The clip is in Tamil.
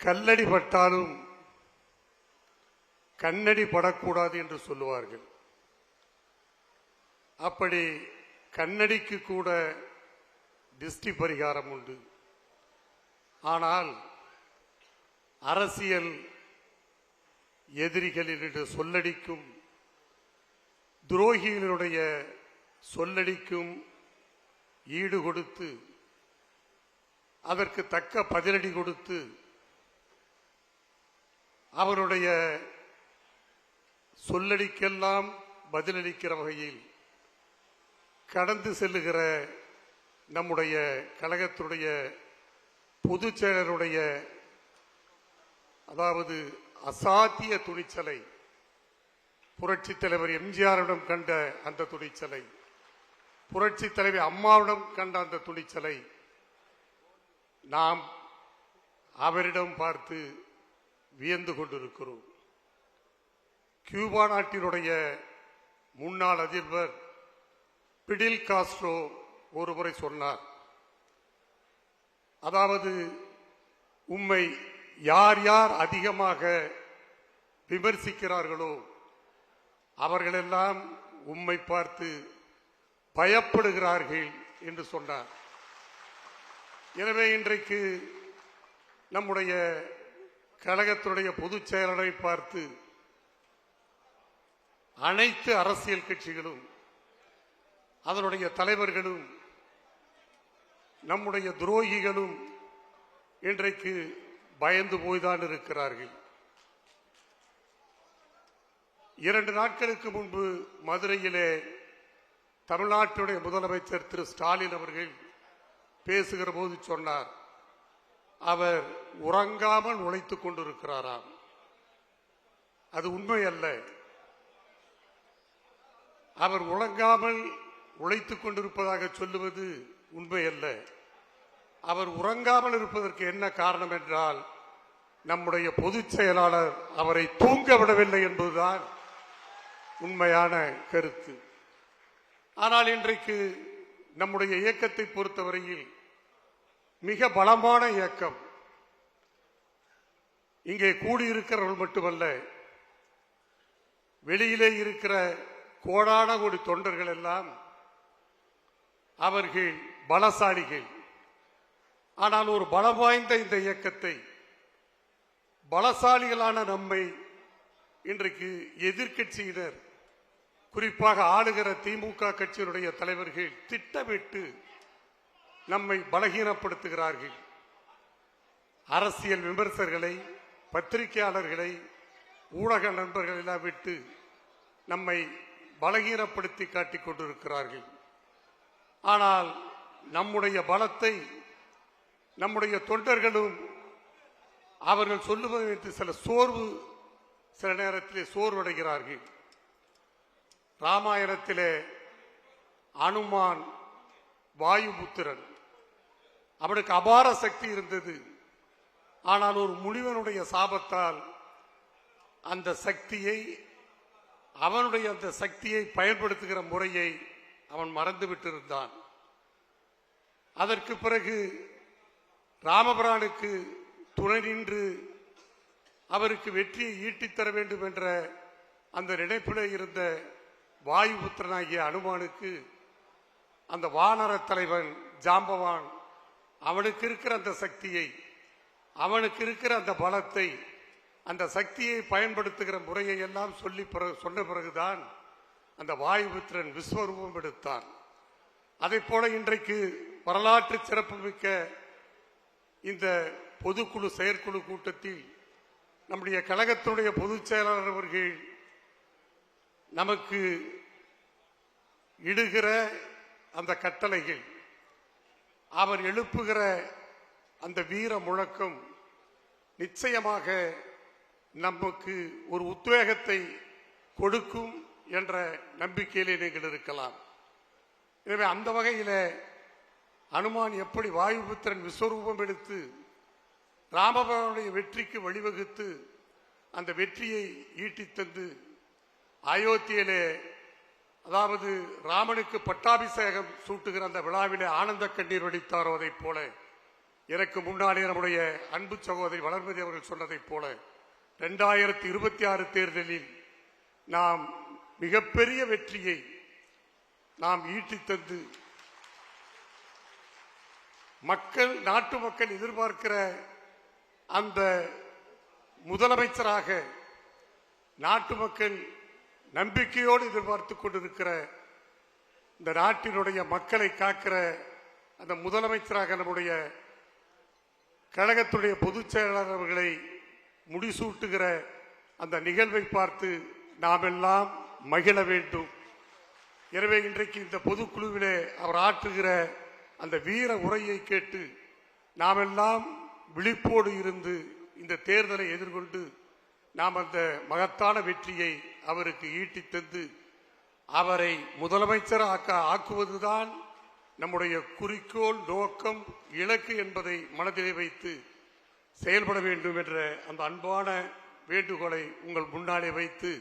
கல்லடி பட்டாலும் கண்ணடி படக்கூடாது என்று சொல்லுவார்கள். அப்படி கண்ணடிக்கு கூட திஷ்டி பரிகாரம் உண்டு. ஆனால் அரசியல் எதிரிகளினுடைய சொல்லடிக்கும் துரோகிகளுடைய சொல்லடிக்கும் ஈடு கொடுத்து அதற்கு தக்க பதிலடி கொடுத்து அவருடைய சொல்லடிக்கெல்லாம் பதிலளிக்கிற வகையில் கடந்து செல்லுகிற நம்முடைய கழகத்துடைய பொதுச் செயலருடைய அதாவது அசாத்திய துணிச்சலை, புரட்சி தலைவர் எம்ஜிஆரிடம் கண்ட அந்த துணிச்சலை, புரட்சி தலைவர் அம்மாவிடம் கண்ட அந்த துணிச்சலை நாம் அவரிடம் பார்த்து வியந்து கொண்டிருக்கிறோம். கியூபா நாட்டினுடைய முன்னாள் அதிபர் பிடில் காஸ்ட்ரோ ஒருமுறை சொன்னார், அதாவது உம்மை யார் யார் அதிகமாக விமர்சிக்கிறார்களோ அவர்களெல்லாம் உம்மை பார்த்து பயப்படுகிறார்கள் என்று சொன்னார். எனவே இன்றைக்கு நம்முடைய கழகத்துடைய பொதுச் செயலரை பார்த்து அனைத்து அரசியல் கட்சிகளும் அதனுடைய தலைவர்களும் நம்முடைய துரோகிகளும் இன்றைக்கு பயந்து போய்தான் இருக்கிறார்கள். 2 நாட்களுக்கு முன்பு மதுரையிலே தமிழ்நாட்டுடைய முதலமைச்சர் திரு ஸ்டாலின் அவர்கள் பேசுகிற போது சொன்னார், அவர் உறங்காமல் உழைத்துக் கொண்டிருக்கிறாராம். அது உண்மை அல்ல. அவர் உறங்காமல் உழைத்துக் கொண்டிருப்பதாக சொல்லுவது உண்மை அல்ல. அவர் உறங்காமல் இருப்பதற்கு என்ன காரணம் என்றால் நம்முடைய பொதுச் செயலாளர் அவரை தூங்க விடவில்லை என்பதுதான் உண்மையான கருத்து. ஆனால் இன்றைக்கு நம்முடைய இயக்கத்தை பொறுத்தவரையில் மிக பலமான இயக்கம். இங்கே கூடியிருக்கிறவர்கள் மட்டுமல்ல, வெளியிலே இருக்கிற கோடான கோடி தொண்டர்கள் எல்லாம் அவர்கள் பலசாலிகள். ஆனால் ஒரு பலம் வாய்ந்த இந்த இயக்கத்தை பலசாலிகளான நம்மை இன்றைக்கு எதிர்க்கட்சியினர், குறிப்பாக ஆளுகிற திமுக கட்சியினுடைய தலைவர்கள் திட்டமிட்டு நம்மை பலகீனப்படுத்துகிறார்கள். அரசியல் விமர்சகர்களை, பத்திரிகையாளர்களை, ஊடக நண்பர்கள் எல்லாம் விட்டு நம்மை பலகீனப்படுத்தி காட்டிக் கொண்டிருக்கிறார்கள். ஆனால் நம்முடைய பலத்தை நம்முடைய தொண்டர்களும் அவர்கள் சொல்லுவது சில நேரத்திலே சோர்வடைகிறார்கள். ராமாயணத்திலே அனுமான் வாயுபுத்திரன், அவனுக்கு அபார சக்தி இருந்தது. ஆனால் ஒரு முனிவனுடைய சாபத்தால் அந்த சக்தியை, அவனுடைய அந்த சக்தியை பயன்படுத்துகிற முறையை அவன் மறந்துவிட்டிருந்தான். அதற்கு பிறகு ராமபிரானுக்கு துணை நின்று அவருக்கு வெற்றியை ஈட்டித்தர வேண்டும் என்ற அந்த நினைப்பிலே இருந்த வாயுபுத்திரனாகிய அனுமானுக்கு அந்த வானர தலைவன் ஜாம்பவான் அவனுக்கு இருக்கிற அந்த சக்தியை, அவனுக்கு இருக்கிற அந்த பலத்தை, அந்த சக்தியை பயன்படுத்துகிற முறையை எல்லாம் சொன்ன பிறகுதான் அந்த வாயுபுத்திரன் விஸ்வரூபம் எடுத்தான். அதை போல இன்றைக்கு வரலாற்று சிறப்புமிக்க இந்த பொதுக்குழு செயற்குழு கூட்டத்தில் நம்முடைய கழகத்துடைய பொதுச் செயலாளர் அவர்கள் நமக்கு இடுகிற அந்த கட்டளைகள், அவர் எழுப்புகிற அந்த வீர முழக்கம் நிச்சயமாக நமக்கு ஒரு உத்வேகத்தை கொடுக்கும் என்ற நம்பிக்கையிலே நீங்கள் இருக்கலாம். எனவே அந்த வகையில் அனுமான் எப்படி வாயுபுத்திரன் விஸ்வரூபம் எடுத்து ராமபிரானுடைய வெற்றிக்கு வழிவகுத்து அந்த வெற்றியை ஈட்டித்தந்து அயோத்தியிலே, அதாவது ராமனுக்கு பட்டாபிஷேகம் சூட்டுகிற அந்த விழாவிலே ஆனந்த கண்ணீர் வடித்தாரோ, அதை போல எனக்கு முன்னாடி நம்முடைய அன்பு சகோதரி வளர்மதி அவர்கள் சொன்னதைப் போல 2026 தேர்தலில் நாம் மிகப்பெரிய வெற்றியை நாம் ஈட்டித் தந்து நாட்டு மக்கள் எதிர்பார்க்கிற அந்த முதலமைச்சராக, நாட்டு மக்கள் நம்பிக்கையோடு எதிர்பார்த்து கொண்டிருக்கிற இந்த நாட்டினுடைய மக்களை காக்கிற அந்த முதலமைச்சராக நம்முடைய கழகத்துடைய பொதுச் செயலாளர் அவர்களை முடிசூட்டுகிற அந்த நிகழ்வை பார்த்து நாம் எல்லாம் மகிழ வேண்டும். எனவே இன்றைக்கு இந்த பொதுக்குழுவிலே அவர் ஆற்றுகிற அந்த வீர உரையை கேட்டு நாம் எல்லாம் விழிப்போடு இருந்து இந்த தேர்தலை எதிர்கொண்டு நாம் அந்த மகத்தான வெற்றியை அவருக்கு ஈட்டித் தந்து அவரை முதலமைச்சர் ஆக்குவதுதான் நம்முடைய குறிக்கோள், நோக்கம், இலக்கு என்பதை மனதிலே வைத்து செயல்பட வேண்டும் என்ற அந்த அன்பான வேண்டுகோளை உங்கள் முன்னாலே வைத்து